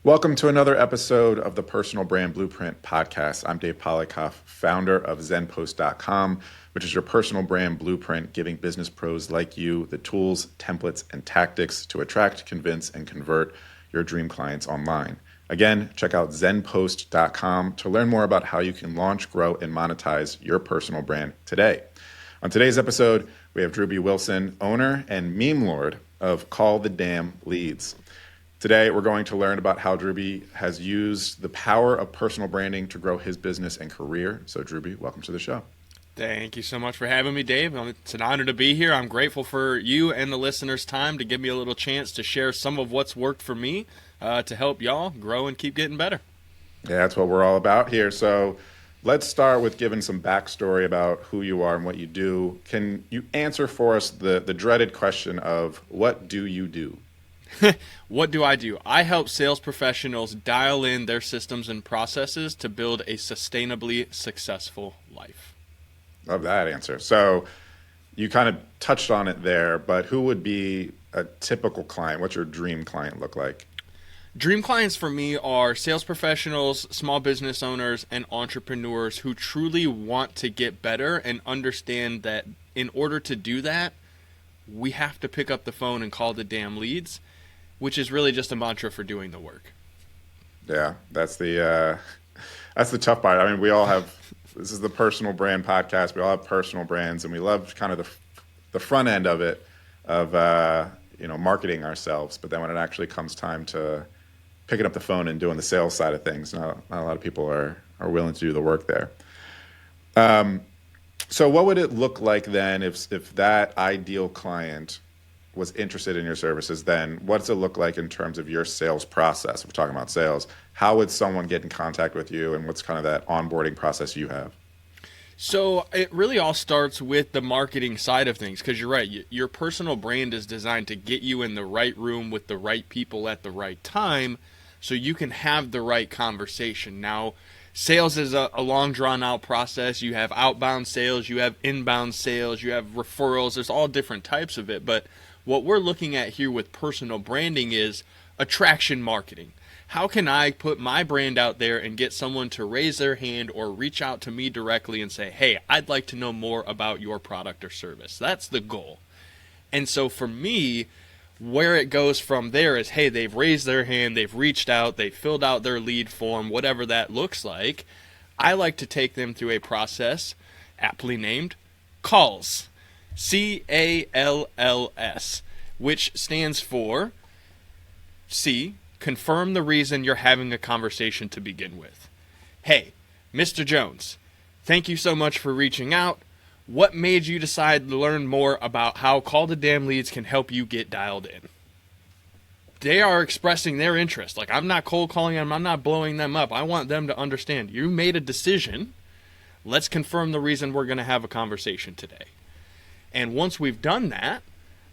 Welcome to another episode of the Personal Brand Blueprint podcast. I'm Dave Polykoff, founder of ZenPost.com, which is your personal brand blueprint, giving business pros like you the tools, templates, and tactics to attract, convince, and convert your dream clients online. Again, check out ZenPost.com to learn more about how you can launch, grow, and monetize your personal brand today. On today's episode, we have Drewbie Wilson, owner and meme lord of Call the Damn Leads. Today, we're going to learn about how Drewbie has used the power of personal branding to grow his business and career. So, Drewbie, welcome to the show. Thank you so much for having me, Dave. It's an honor to be here. I'm grateful for you and the listeners' time to give me a little chance to share some of what's worked for me to help y'all grow and keep getting better. Yeah, that's what we're all about here. So let's start with giving some backstory about who you are and what you do. Can you answer for us the dreaded question of what do you do? What do? I help sales professionals dial in their systems and processes to build a sustainably successful life. Love that answer. So you kind of touched on it there, but who would be a typical client? What's your dream client look like? Dream clients for me are sales professionals, small business owners, and entrepreneurs who truly want to get better and understand that in order to do that, we have to pick up the phone and call the damn leads, which is really just a mantra for doing the work. Yeah, that's the tough part. I mean, we all have, this is the personal brand podcast. We all have personal brands, and we love kind of the front end of it, of marketing ourselves. But then when it actually comes time to picking up the phone and doing the sales side of things, not a lot of people are willing to do the work there. So what would it look like then if that ideal client was interested in your services? Then what does it look like in terms of your sales process? We're talking about sales. How would someone get in contact with you, and what's kind of that onboarding process you have? So it really all starts with the marketing side of things, because you're right. Your personal brand is designed to get you in the right room with the right people at the right time so you can have the right conversation. Now, sales is a long drawn out process. You have outbound sales, you have inbound sales, you have referrals. There's all different types of it. But what we're looking at here with personal branding is attraction marketing. How can I put my brand out there and get someone to raise their hand or reach out to me directly and say, hey, I'd like to know more about your product or service? That's the goal. And so for me, where it goes from there is, hey, they've raised their hand, they've reached out, they filled out their lead form, whatever that looks like. I like to take them through a process aptly named CALLS. CALLS, which stands for C, confirm the reason you're having a conversation to begin with. Hey, Mr. Jones, thank you so much for reaching out. What made you decide to learn more about how Call the Damn Leads can help you get dialed in? They are expressing their interest. Like, I'm not cold calling them, I'm not blowing them up. I want them to understand you made a decision. Let's confirm the reason we're going to have a conversation today. And once we've done that,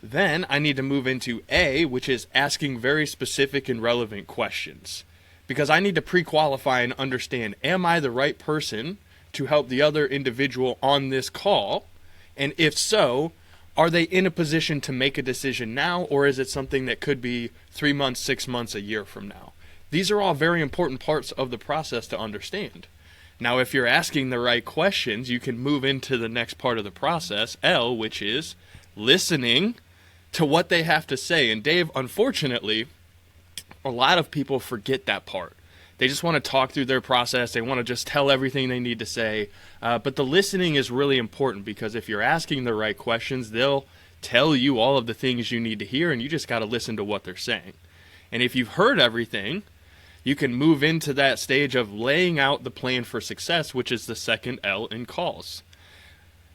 then I need to move into A, which is asking very specific and relevant questions. Because I need to pre-qualify and understand, am I the right person to help the other individual on this call? And if so, are they in a position to make a decision now, or is it something that could be 3 months, 6 months, a year from now? These are all very important parts of the process to understand. Now, if you're asking the right questions, you can move into the next part of the process, L, which is listening to what they have to say. And Dave, unfortunately, a lot of people forget that part. They just want to talk through their process. They want to just tell everything they need to say. But the listening is really important, because if you're asking the right questions, they'll tell you all of the things you need to hear, and you just got to listen to what they're saying. And if you've heard everything, you can move into that stage of laying out the plan for success, which is the second L in CALLS.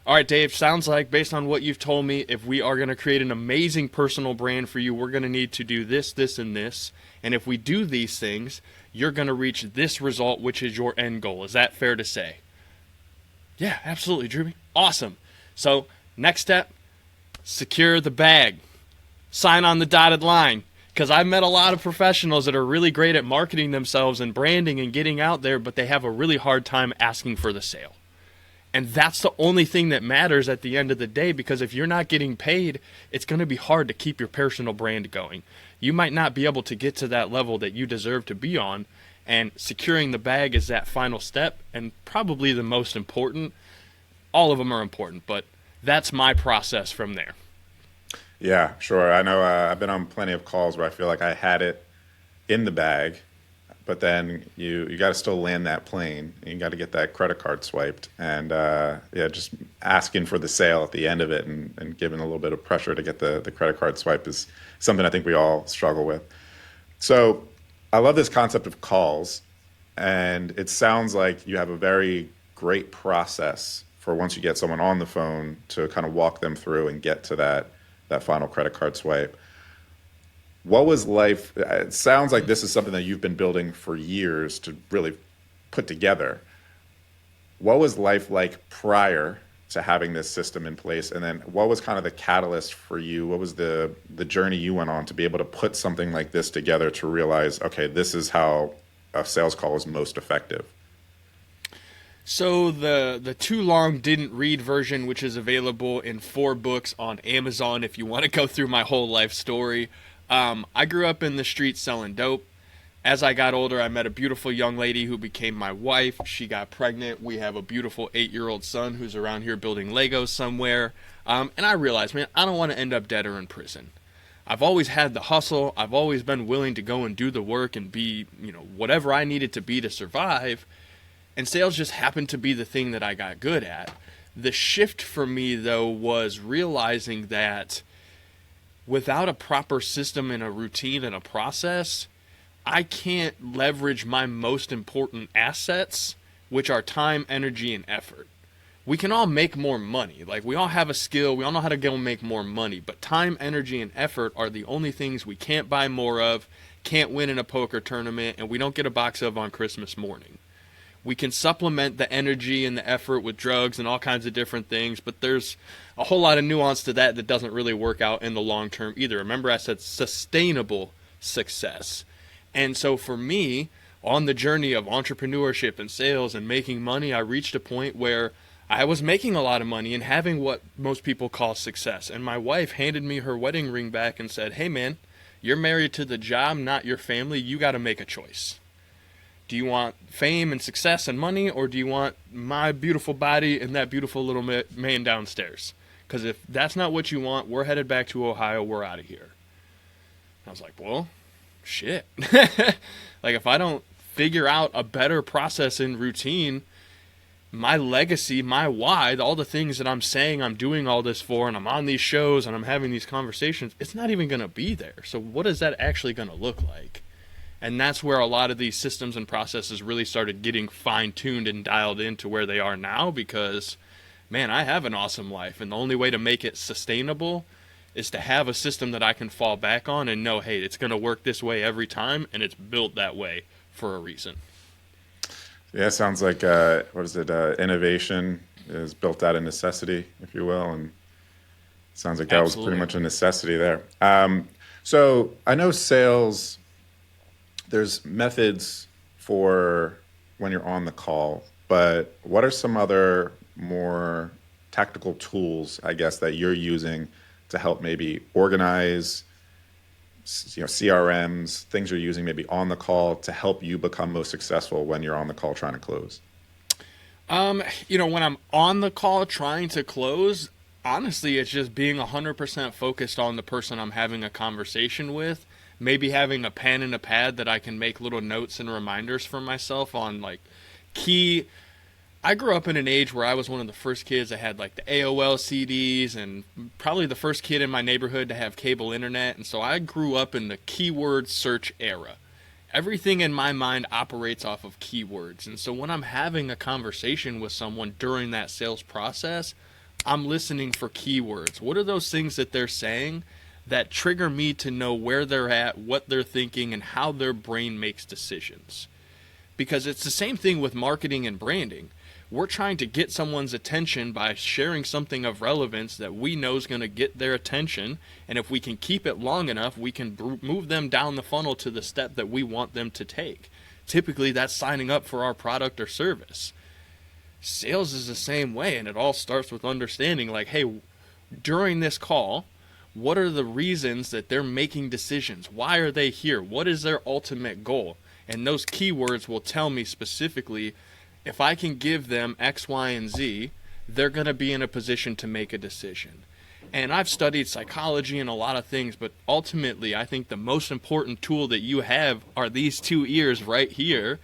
All right, Dave, sounds like based on what you've told me, if we are going to create an amazing personal brand for you, we're going to need to do this, this, and this. And if we do these things, you're going to reach this result, which is your end goal. Is that fair to say? Yeah, absolutely, Drewbie. Awesome. So next step, secure the bag. Sign on the dotted line. Because I've met a lot of professionals that are really great at marketing themselves and branding and getting out there, but they have a really hard time asking for the sale. And that's the only thing that matters at the end of the day, because if you're not getting paid, it's going to be hard to keep your personal brand going. you might not be able to get to that level that you deserve to be on. And securing the bag is that final step, and probably the most important. All of them are important, but that's my process from there. Yeah, sure. I know I've been on plenty of calls where I feel like I had it in the bag, but then you got to still land that plane. And you got to get that credit card swiped, and yeah, just asking for the sale at the end of it, and giving a little bit of pressure to get the credit card swipe is something I think we all struggle with. So I love this concept of calls, and it sounds like you have a very great process for once you get someone on the phone to kind of walk them through and get to that final credit card swipe. What was life? It sounds like this is something that you've been building for years to really put together. What was life like prior to having this system in place? And then what was kind of the catalyst for you? What was the journey you went on to be able to put something like this together to realize, okay, this is how a sales call is most effective? So the too long didn't read version, which is available in 4 books on Amazon if you want to go through my whole life story. I grew up in the streets selling dope. As I got older, I met a beautiful young lady who became my wife. She got pregnant. We have a beautiful 8-year-old son who's around here building Legos somewhere. And I realized, man, I don't want to end up dead or in prison. I've always had the hustle. I've always been willing to go and do the work and be, whatever I needed to be to survive. And sales just happened to be the thing that I got good at. The shift for me, though, was realizing that without a proper system and a routine and a process, I can't leverage my most important assets, which are time, energy, and effort. We can all make more money. Like, we all have a skill. We all know how to go and make more money. But time, energy, and effort are the only things we can't buy more of, can't win in a poker tournament, and we don't get a box of on Christmas morning. We can supplement the energy and the effort with drugs and all kinds of different things, but there's a whole lot of nuance to that doesn't really work out in the long term either. Remember, I said sustainable success. And so for me, on the journey of entrepreneurship and sales and making money, I reached a point where I was making a lot of money and having what most people call success. And my wife handed me her wedding ring back and said, "Hey man, you're married to the job, not your family. You got to make a choice. Do you want fame and success and money, or do you want my beautiful body and that beautiful little man downstairs? Because if that's not what you want, we're headed back to Ohio. We're out of here." I was like, well, shit. Like, if I don't figure out a better process and routine, my legacy, my why, all the things that I'm saying I'm doing all this for, and I'm on these shows and I'm having these conversations, it's not even going to be there. So what is that actually going to look like? And that's where a lot of these systems and processes really started getting fine-tuned and dialed into where they are now, because, man, I have an awesome life. And the only way to make it sustainable is to have a system that I can fall back on and know, hey, it's going to work this way every time, and it's built that way for a reason. Yeah, it sounds like, innovation is built out of necessity, if you will. And it sounds like that Absolutely. was pretty much a necessity there. So I know sales, there's methods for when you're on the call, but what are some other more tactical tools, I guess, that you're using to help maybe organize, CRMs, things you're using maybe on the call to help you become most successful when you're on the call trying to close? When I'm on the call trying to close, honestly, it's just being 100% focused on the person I'm having a conversation with. Maybe having a pen and a pad that I can make little notes and reminders for myself on, like, key. I grew up in an age where I was one of the first kids that had, like, the AOL CDs, and probably the first kid in my neighborhood to have cable internet. And so I grew up in the keyword search era. Everything in my mind operates off of keywords. And so when I'm having a conversation with someone during that sales process, I'm listening for keywords. What are those things that they're saying that trigger me to know where they're at, what they're thinking, and how their brain makes decisions? Because it's the same thing with marketing and branding. We're trying to get someone's attention by sharing something of relevance that we know is going to get their attention. And if we can keep it long enough, we can move them down the funnel to the step that we want them to take. Typically, that's signing up for our product or service. Sales is the same way, and it all starts with understanding, like, hey, during this call, What are the reasons that they're making decisions? Why are they here? What is their ultimate goal? And those keywords will tell me specifically, if I can give them X, Y, and Z, they're going to be in a position to make a decision. And I've studied psychology and a lot of things, but ultimately I think the most important tool that you have are these two ears right here,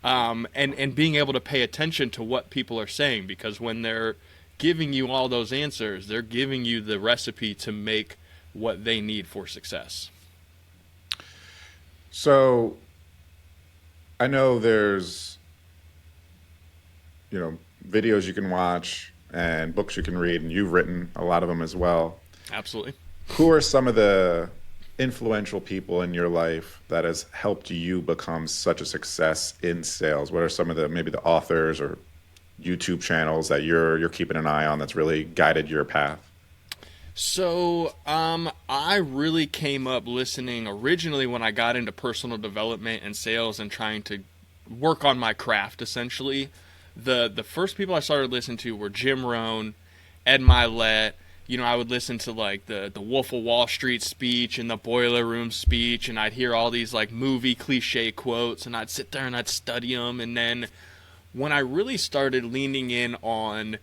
and being able to pay attention to what people are saying, because when they're giving you all those answers, they're giving you the recipe to make what they need for success. So I know there's, videos you can watch and books you can read, and you've written a lot of them as well. Absolutely. Who are some of the influential people in your life that has helped you become such a success in sales? What are some of maybe the authors or YouTube channels that you're keeping an eye on that's really guided your path? So I really came up listening originally when I got into personal development and sales and trying to work on my craft, essentially. The first people I started listening to were Jim Rohn, Ed Milet. I would listen to like the Wolf of Wall Street speech and the Boiler Room speech, and I'd hear all these like movie cliche quotes, and I'd sit there and I'd study them. And then when I really started leaning in on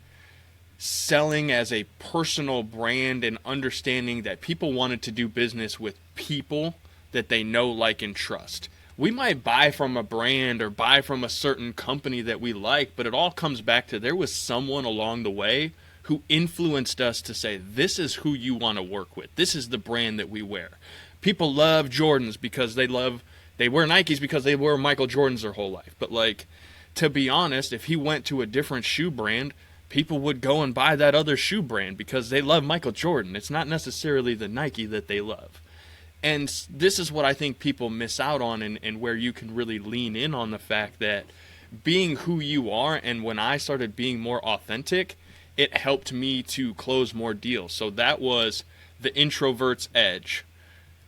selling as a personal brand and understanding that people wanted to do business with people that they know, like, and trust. We might buy from a brand or buy from a certain company that we like, but it all comes back to there was someone along the way who influenced us to say, this is who you want to work with. This is the brand that we wear. People love Jordans because they wear Nikes because they wear Michael Jordans their whole life. But like, to be honest, if he went to a different shoe brand, people would go and buy that other shoe brand because they love Michael Jordan. It's not necessarily the Nike that they love. And this is what I think people miss out on, and where you can really lean in on the fact that being who you are, and when I started being more authentic, it helped me to close more deals. So that was The Introvert's Edge,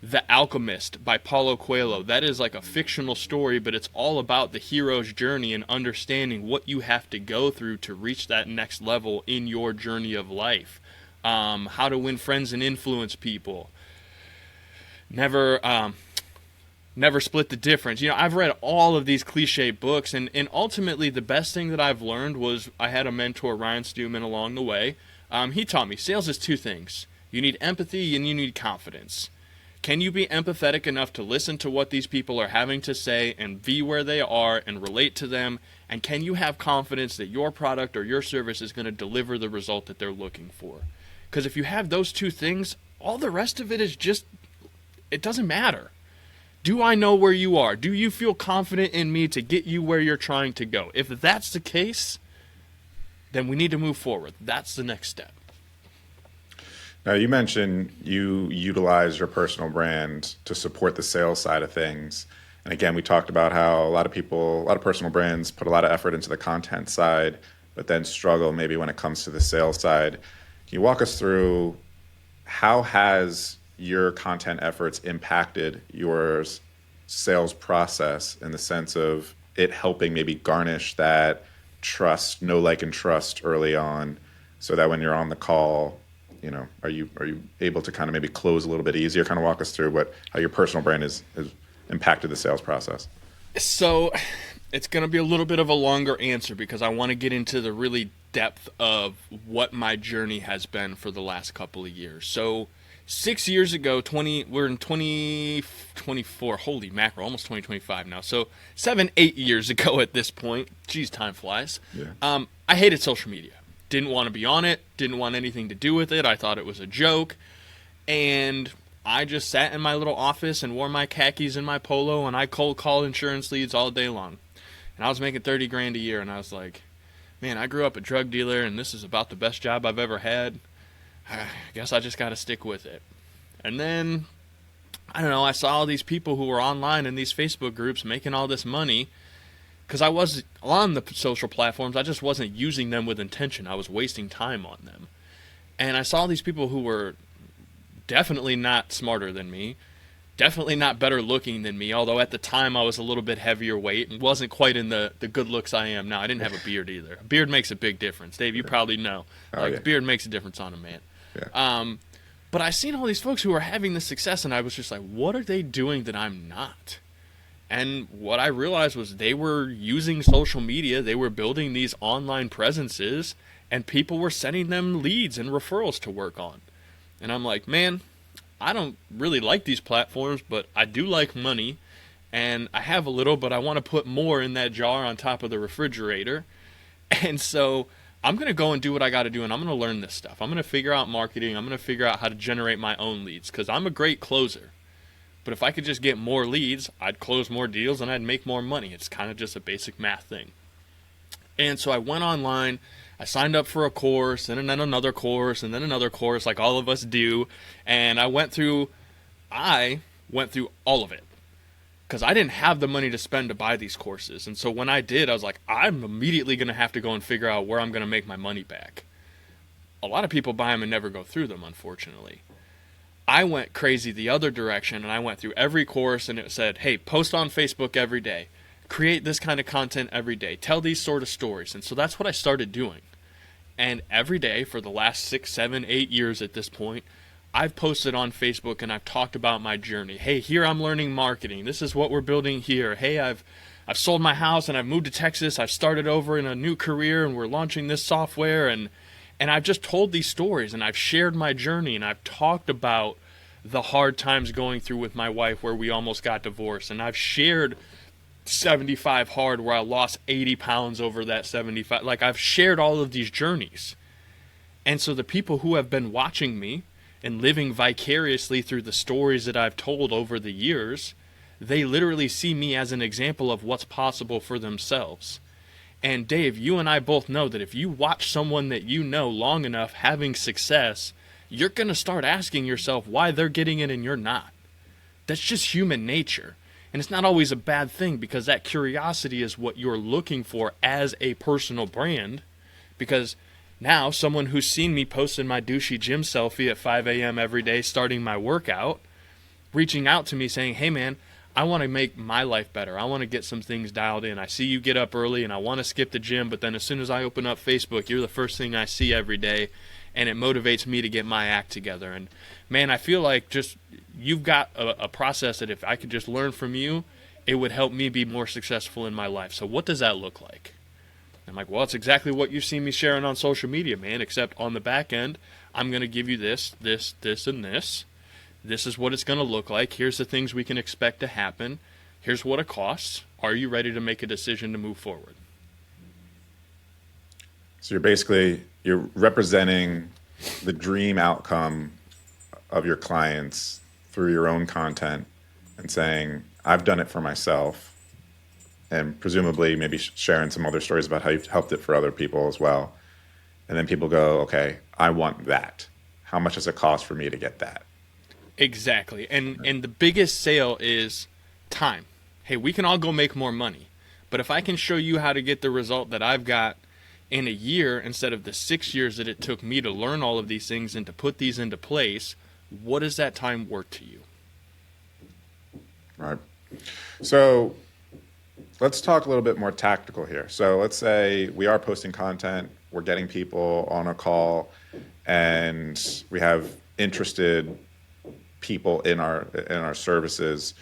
The Alchemist by Paulo Coelho. That is like a fictional story, but it's all about the hero's journey and understanding what you have to go through to reach that next level in your journey of life. How to Win Friends and Influence People. Never Split the Difference. I've read all of these cliche books, and ultimately the best thing that I've learned was I had a mentor, Ryan Stewman, along the way. He taught me sales is two things. You need empathy and you need confidence. Can you be empathetic enough to listen to what these people are having to say and be where they are and relate to them? And can you have confidence that your product or your service is going to deliver the result that they're looking for? Because if you have those two things, all the rest of it is just, it doesn't matter. Do I know where you are? Do you feel confident in me to get you where you're trying to go? If that's the case, then we need to move forward. That's the next step. Now, you mentioned you utilize your personal brand to support the sales side of things. And again, we talked about how a lot of personal brands put a lot of effort into the content side, but then struggle maybe when it comes to the sales side. Can you walk us through how has your content efforts impacted your sales process in the sense of it helping maybe garnish that trust, know, like, and trust early on, so that when you're on the call, are you able to kind of maybe close a little bit easier? Kind of walk us through how your personal brand has impacted the sales process. So it's going to be a little bit of a longer answer because I want to get into the really depth of what my journey has been for the last couple of years. So 6 years ago, we're in 2024, holy mackerel, almost 2025 now. So 8 years ago at this point, geez, time flies. Yeah. I hated social media. Didn't want to be on it, didn't want anything to do with it. I thought it was a joke. And I just sat in my little office and wore my khakis and my polo, and I cold called insurance leads all day long. And I was making $30,000 a year, and I was like, man, I grew up a drug dealer, and this is about the best job I've ever had. I guess I just got to stick with it. And then, I don't know, I saw all these people who were online in these Facebook groups making all this money because I was on the social platforms. I just wasn't using them with intention. I was wasting time on them. And I saw these people who were definitely not smarter than me, definitely not better looking than me, although at the time I was a little bit heavier weight and wasn't quite in the good looks I am now. I didn't have a beard either. A beard makes a big difference. Dave, you probably know. Oh, yeah. Beard makes a difference on a man. Yeah. But I seen all these folks who are having this success, and I was just like, what are they doing that I'm not? And what I realized was they were using social media, they were building these online presences, and people were sending them leads and referrals to work on. And I'm like, man, I don't really like these platforms, but I do like money, and I have a little, but I want to put more in that jar on top of the refrigerator. And so I'm going to go and do what I got to do, and I'm going to learn this stuff. I'm going to figure out marketing. I'm going to figure out how to generate my own leads, because I'm a great closer. But if I could just get more leads, I'd close more deals and I'd make more money. It's kind of just a basic math thing. And so I went online, I signed up for a course, and then another course, and then another course, like all of us do. And I went through all of it, because I didn't have the money to spend to buy these courses. And so when I did, I was like, I'm immediately going to have to go and figure out where I'm going to make my money back. A lot of people buy them and never go through them, unfortunately. I went crazy the other direction, and I went through every course, and it said, hey, post on Facebook every day. Create this kind of content every day. Tell these sort of stories. And so that's what I started doing. And every day for the last 6, 7, 8 years at this point, I've posted on Facebook and I've talked about my journey. Hey, here I'm learning marketing. This is what we're building here. Hey, I've sold my house and I've moved to Texas. I've started over in a new career and we're launching this software. And I've just told these stories, and I've shared my journey, and I've talked about the hard times going through with my wife where we almost got divorced. And I've shared 75 hard where I lost 80 pounds over that 75. Like, I've shared all of these journeys. And so the people who have been watching me and living vicariously through the stories that I've told over the years, they literally see me as an example of what's possible for themselves. And Dave, you and I both know that if you watch someone that you know long enough having success, you're going to start asking yourself why they're getting it and you're not. That's just human nature. And it's not always a bad thing, because that curiosity is what you're looking for as a personal brand. Because now someone who's seen me posting my douchey gym selfie at 5 a.m. every day starting my workout, reaching out to me saying, hey man, I want to make my life better. I want to get some things dialed in. I see you get up early and I want to skip the gym, but then as soon as I open up Facebook, you're the first thing I see every day, and it motivates me to get my act together. And man, I feel like just you've got a process that if I could just learn from you, it would help me be more successful in my life. So what does that look like? I'm like, well, it's exactly what you've seen me sharing on social media, man, except on the back end, I'm going to give you this, this, this, and this. This is what it's going to look like. Here's the things we can expect to happen. Here's what it costs. Are you ready to make a decision to move forward? So you're representing the dream outcome of your clients through your own content and saying, I've done it for myself, and presumably maybe sharing some other stories about how you've helped it for other people as well. And then people go, okay, I want that. How much does it cost for me to get that? Exactly. And the biggest sale is time. Hey, we can all go make more money, but if I can show you how to get the result that I've got in a year instead of the 6 years that it took me to learn all of these things and to put these into place, what is that time worth to you? Right. So let's talk a little bit more tactical here. So let's say we are posting content, we're getting people on a call, and we have interested people in our services.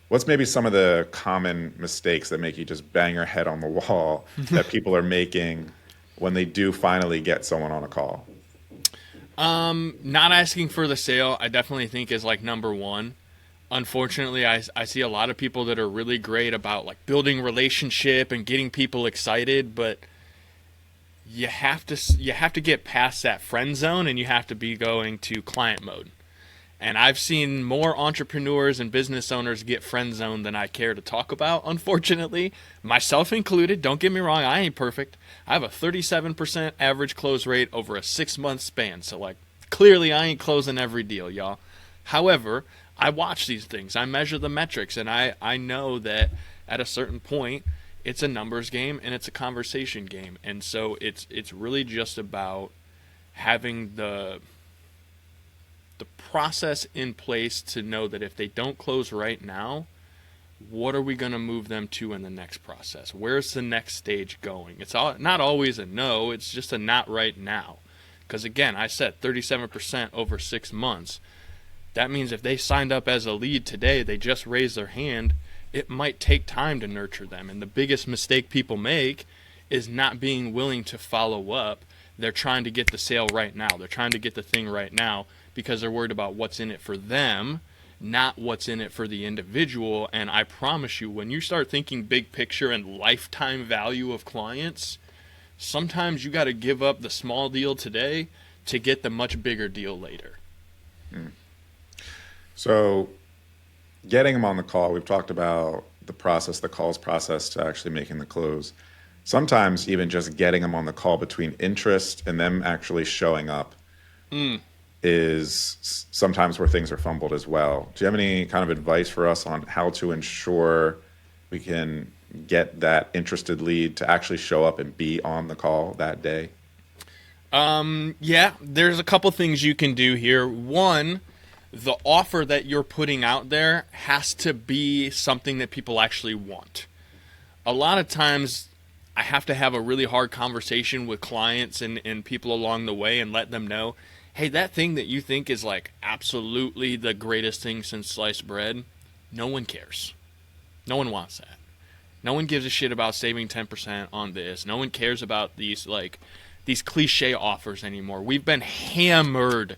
What's maybe some of the common mistakes that make you just bang your head on the wall that people are making when they do finally get someone on a call? Not asking for the sale, I definitely think is like number one. Unfortunately, I see a lot of people that are really great about like building relationship and getting people excited, but you have to get past that friend zone, and you have to be going to client mode. And I've seen more entrepreneurs and business owners get friend zoned than I care to talk about, unfortunately. Myself included. Don't get me wrong, I ain't perfect. I have a 37% average close rate over a 6-month span. So, like, clearly I ain't closing every deal, y'all. However, I watch these things. I measure the metrics, and I know that at a certain point, it's a numbers game and it's a conversation game. And so it's really just about having the process in place to know that if they don't close right now, what are we going to move them to in the next process? Where's the next stage going? It's not always a no, it's just a not right now. Because again, I said 37% over 6 months. That means if they signed up as a lead today, they just raised their hand, it might take time to nurture them. And the biggest mistake people make is not being willing to follow up. They're trying to get the sale right now. They're trying to get the thing right now because they're worried about what's in it for them, not what's in it for the individual. And I promise you, when you start thinking big picture and lifetime value of clients, sometimes you got to give up the small deal today to get the much bigger deal later. So getting them on the call, we've talked about the process, the calls process to actually making the close. Sometimes even just getting them on the call between interest and them actually showing up is sometimes where things are fumbled as well. Do you have any kind of advice for us on how to ensure we can get that interested lead to actually show up and be on the call that day? Yeah, there's a couple things you can do here. One, the offer that you're putting out there has to be something that people actually want. A lot of times I have to have a really hard conversation with clients and people along the way and let them know, hey, that thing that you think is like absolutely the greatest thing since sliced bread, no one cares. No one wants that. No one gives a shit about saving 10% on this. No one cares about these cliche offers anymore. We've been hammered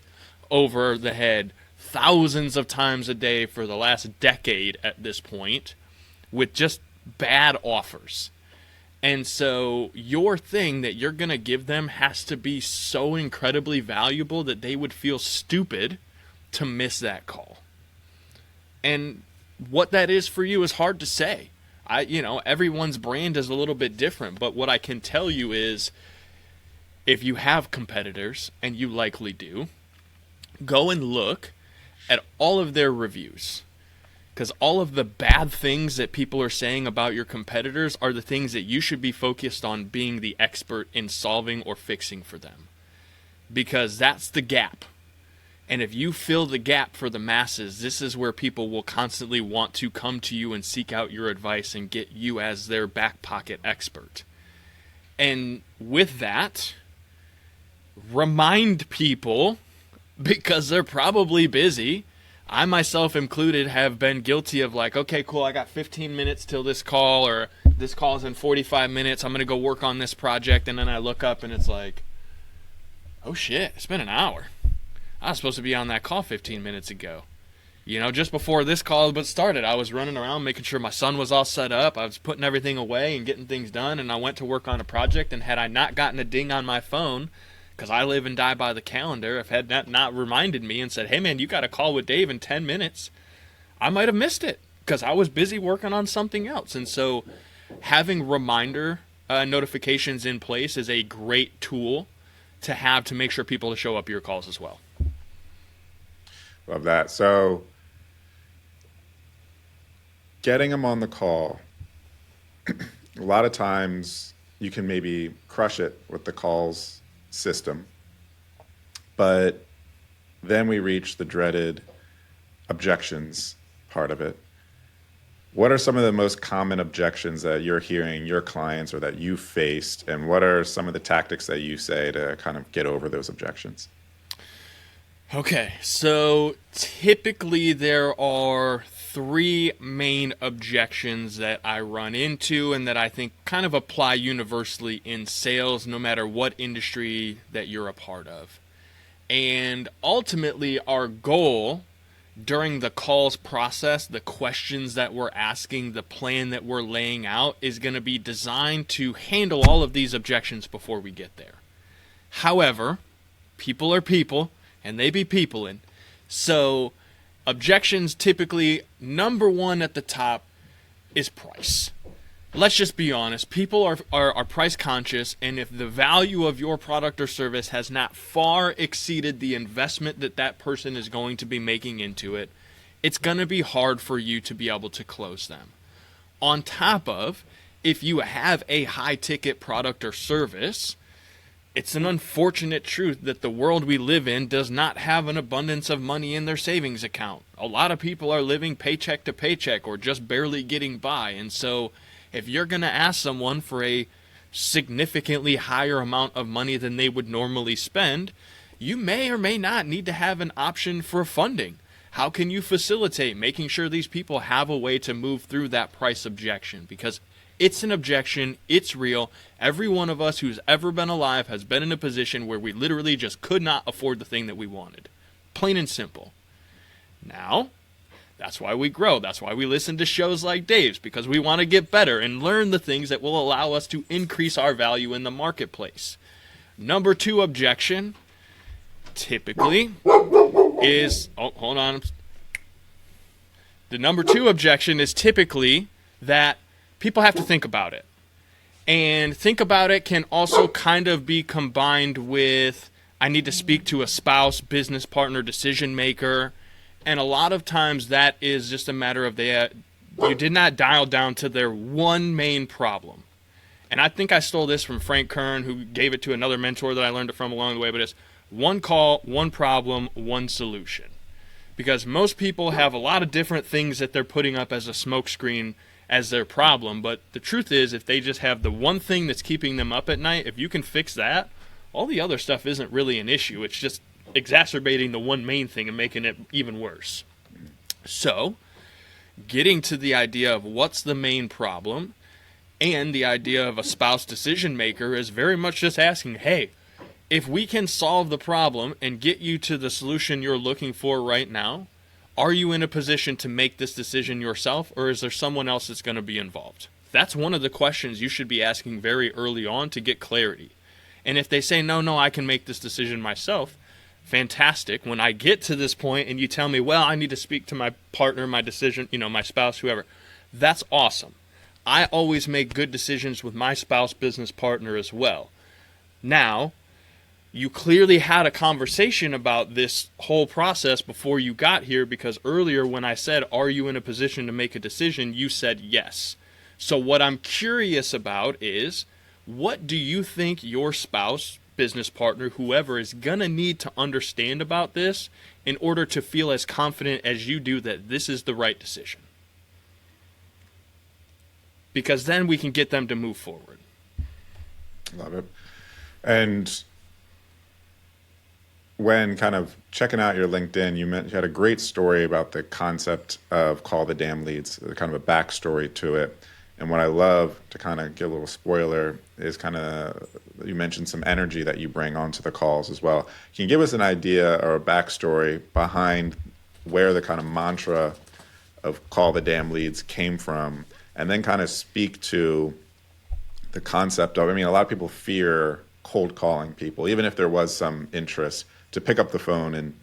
over the head thousands of times a day for the last decade at this point with just bad offers. And so your thing that you're going to give them has to be so incredibly valuable that they would feel stupid to miss that call. And what that is for you is hard to say. Everyone's brand is a little bit different, but what I can tell you is if you have competitors, and you likely do, go and look at all of their reviews. Because all of the bad things that people are saying about your competitors are the things that you should be focused on being the expert in solving or fixing for them. Because that's the gap. And if you fill the gap for the masses, this is where people will constantly want to come to you and seek out your advice and get you as their back pocket expert. And with that, remind people, because they're probably busy. I myself included have been guilty of like, okay, cool, I got 15 minutes till this call, or this call's in 45 minutes. I'm going to go work on this project. And then I look up and it's like, oh shit, it's been an hour. I was supposed to be on that call 15 minutes ago. Just before this call started, I was running around making sure my son was all set up. I was putting everything away and getting things done. And I went to work on a project, and had I not gotten a ding on my phone, because I live and die by the calendar, if had that not reminded me and said, hey man, you got a call with Dave in 10 minutes, I might have missed it because I was busy working on something else. And so having reminder notifications in place is a great tool to have to make sure people to show up your calls as well. Love that. So getting them on the call, a lot of times you can maybe crush it with the calls system, but then we reach the dreaded objections part of it. What are some of the most common objections that you're hearing your clients or that you faced, and what are some of the tactics that you say to kind of get over those objections? Okay, so typically there are 3 main objections that I run into and that I think kind of apply universally in sales, no matter what industry that you're a part of. And ultimately, our goal during the calls process, the questions that we're asking, the plan that we're laying out is going to be designed to handle all of these objections before we get there. However, people are people, and they be peopling. So objections typically, number one at the top is price. Let's just be honest. People are price conscious, and if the value of your product or service has not far exceeded the investment that person is going to be making into it, it's going to be hard for you to be able to close them. On top of, if you have a high ticket product or service, it's an unfortunate truth that the world we live in does not have an abundance of money in their savings account. A lot of people are living paycheck to paycheck or just barely getting by. And so if you're going to ask someone for a significantly higher amount of money than they would normally spend, you may or may not need to have an option for funding. How can you facilitate making sure these people have a way to move through that price objection? Because it's an objection, it's real. Every one of us who's ever been alive has been in a position where we literally just could not afford the thing that we wanted. Plain and simple. Now, that's why we grow. That's why we listen to shows like Dave's, because we want to get better and learn the things that will allow us to increase our value in the marketplace. Number 2 objection typically is, hold on. The number 2 objection is typically that people have to think about it. And think about it can also kind of be combined with, I need to speak to a spouse, business partner, decision maker. And a lot of times that is just a matter of you did not dial down to their one main problem. And I think I stole this from Frank Kern, who gave it to another mentor that I learned it from along the way, but it's one call, one problem, one solution. Because most people have a lot of different things that they're putting up as a smokescreen as their problem, but the truth is, if they just have the one thing that's keeping them up at night, if you can fix that, all the other stuff isn't really an issue. It's just exacerbating the one main thing and making it even worse. So, getting to the idea of what's the main problem and the idea of a spouse decision maker is very much just asking, hey, if we can solve the problem and get you to the solution you're looking for right now, are you in a position to make this decision yourself, or is there someone else that's going to be involved? That's one of the questions you should be asking very early on to get clarity. And if they say, no, I can make this decision myself, fantastic. When I get to this point and you tell me, well, I need to speak to my partner, my decision, my spouse, whoever, that's awesome. I always make good decisions with my spouse, business partner as well. Now, you clearly had a conversation about this whole process before you got here, because earlier when I said, are you in a position to make a decision, you said yes. So what I'm curious about is, what do you think your spouse, business partner, whoever is going to need to understand about this in order to feel as confident as you do that this is the right decision? Because then we can get them to move forward. Love it. And when kind of checking out your LinkedIn, you had a great story about the concept of call the damn leads, kind of a backstory to it. And what I love, to kind of give a little spoiler, is kind of, you mentioned some energy that you bring onto the calls as well. Can you give us an idea or a backstory behind where the kind of mantra of call the damn leads came from, and then kind of speak to the concept of, a lot of people fear cold calling people, even if there was some interest, to pick up the phone and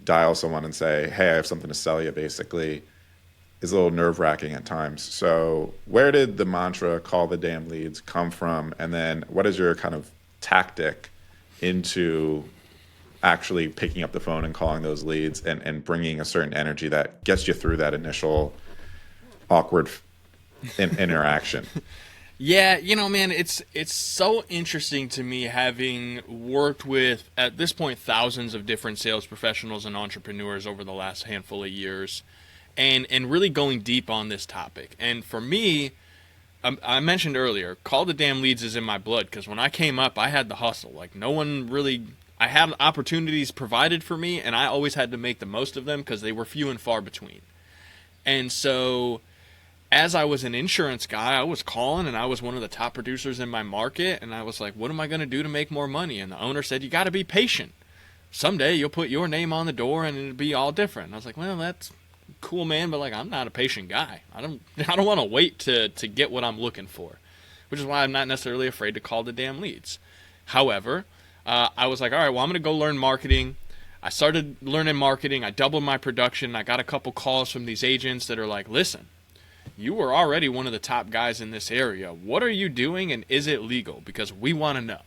dial someone and say, hey, I have something to sell you, basically, is a little nerve-wracking at times. So where did the mantra call the damn leads come from? And then what is your kind of tactic into actually picking up the phone and calling those leads and bringing a certain energy that gets you through that initial awkward interaction? Yeah, man, it's so interesting to me, having worked with, at this point, thousands of different sales professionals and entrepreneurs over the last handful of years, and really going deep on this topic. And for me, I mentioned earlier, call the damn leads is in my blood, because when I came up, I had the hustle. Like, no one really, I had opportunities provided for me, and I always had to make the most of them because they were few and far between. And so, as I was an insurance guy, I was calling, and I was one of the top producers in my market, and I was like, what am I going to do to make more money? And the owner said, you got to be patient. Someday you'll put your name on the door and it'll be all different. And I was like, well, that's cool, man, but I'm not a patient guy. I don't want to wait to get what I'm looking for, which is why I'm not necessarily afraid to call the damn leads. However, I was like, all right, well, I'm going to go learn marketing. I started learning marketing. I doubled my production. I got a couple calls from these agents that are like, listen, you were already one of the top guys in this area. What are you doing, and is it legal? Because we want to know.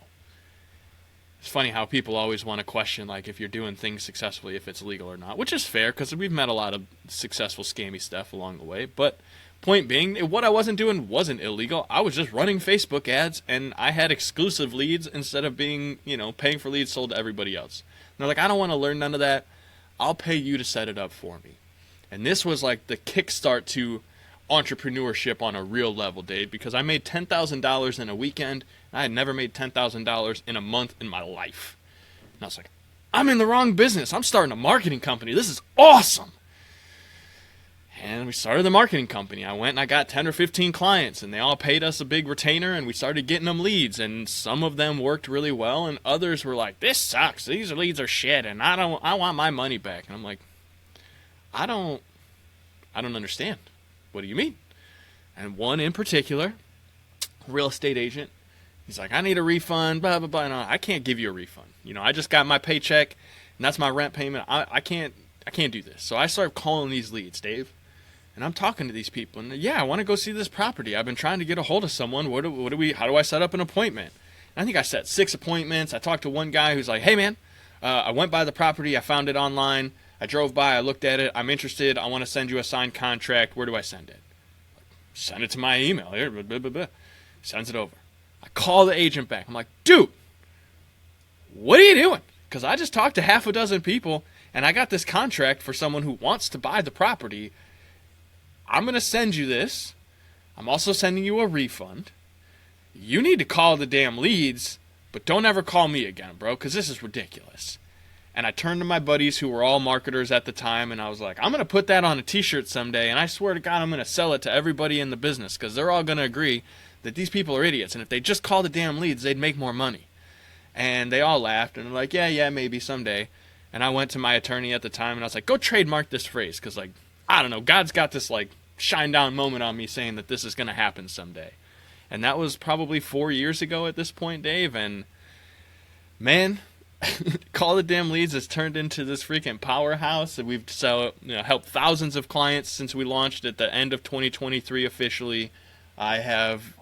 It's funny how people always want to question, like, if you're doing things successfully, if it's legal or not, which is fair, because we've met a lot of successful scammy stuff along the way. But point being, what I wasn't doing wasn't illegal. I was just running Facebook ads, and I had exclusive leads instead of being, paying for leads sold to everybody else. And they're like, I don't want to learn none of that. I'll pay you to set it up for me. And this was like the kickstart to entrepreneurship on a real level, Dave, because I made $10,000 in a weekend. I had never made $10,000 in a month in my life. And I was like, I'm in the wrong business. I'm starting a marketing company. This is awesome. And we started the marketing company. I went and I got 10 or 15 clients, and they all paid us a big retainer, and we started getting them leads. And some of them worked really well, and others were like, this sucks. These leads are shit, and I want my money back. And I'm like, I don't understand. What do you mean? And one in particular, real estate agent, he's like, I need a refund, blah, blah, blah. No, I can't give you a refund. I just got my paycheck, and that's my rent payment. I can't do this. So I started calling these leads, Dave. And I'm talking to these people, and I want to go see this property. I've been trying to get a hold of someone. How do I set up an appointment? And I think I set 6 appointments. I talked to one guy who's like, hey man, I went by the property. I found it online. I drove by. I looked at it. I'm interested. I want to send you a signed contract. Where do I send it? Send it to my email. Here, blah, blah, blah, blah. Sends it over. I call the agent back. I'm like, dude, what are you doing? Because I just talked to half a dozen people, and I got this contract for someone who wants to buy the property. I'm going to send you this. I'm also sending you a refund. You need to call the damn leads, but don't ever call me again, bro, because this is ridiculous. And I turned to my buddies who were all marketers at the time, and I was like, I'm going to put that on a t-shirt someday, and I swear to God I'm going to sell it to everybody in the business, because they're all going to agree that these people are idiots, and if they just call the damn leads, they'd make more money. And they all laughed, and they're like, yeah, maybe someday. And I went to my attorney at the time, and I was like, go trademark this phrase, because, I don't know, God's got this, shine down moment on me saying that this is going to happen someday. And that was probably 4 years ago at this point, Dave. And man, Call the Damn Leads has turned into this freaking powerhouse. And we've helped thousands of clients since we launched at the end of 2023 officially. I have,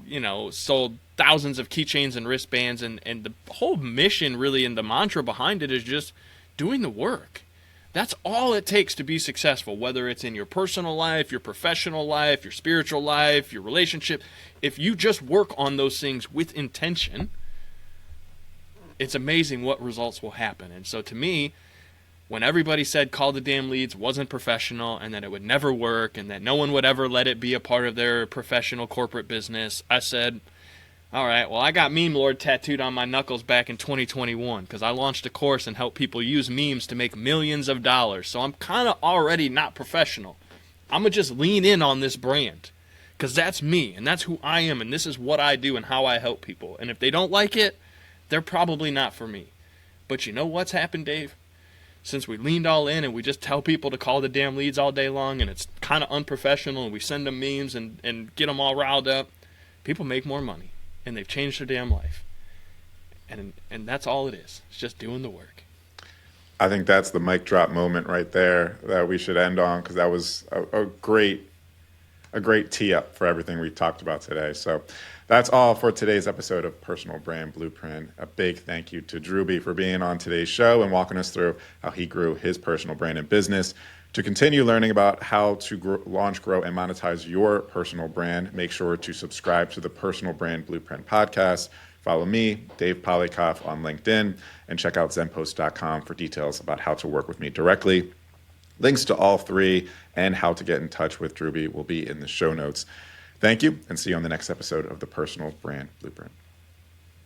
sold thousands of keychains and wristbands. And the whole mission really and the mantra behind it is just doing the work. That's all it takes to be successful, whether it's in your personal life, your professional life, your spiritual life, your relationship. If you just work on those things with intention, it's amazing what results will happen. And so to me, when everybody said Call the Damn Leads wasn't professional and that it would never work and that no one would ever let it be a part of their professional corporate business, I said, all right, well, I got Meme Lord tattooed on my knuckles back in 2021 because I launched a course and helped people use memes to make millions of dollars. So I'm kind of already not professional. I'm going to just lean in on this brand because that's me and that's who I am and this is what I do and how I help people. And if they don't like it, they're probably not for me. But you know what's happened, Dave? Since we leaned all in and we just tell people to call the damn leads all day long and it's kind of unprofessional and we send them memes and get them all riled up, people make more money. And they've changed their damn life. And that's all it is. It's just doing the work. I think that's the mic drop moment right there that we should end on because that was a great tee up for everything we talked about today. So that's all for today's episode of Personal Brand Blueprint. A big thank you to Drewbie for being on today's show and walking us through how he grew his personal brand and business. To continue learning about how to launch, grow, and monetize your personal brand, make sure to subscribe to the Personal Brand Blueprint podcast. Follow me, Dave Polykoff, on LinkedIn, and check out zenpost.com for details about how to work with me directly. Links to all three and how to get in touch with Drewbie will be in the show notes. Thank you, and see you on the next episode of the Personal Brand Blueprint.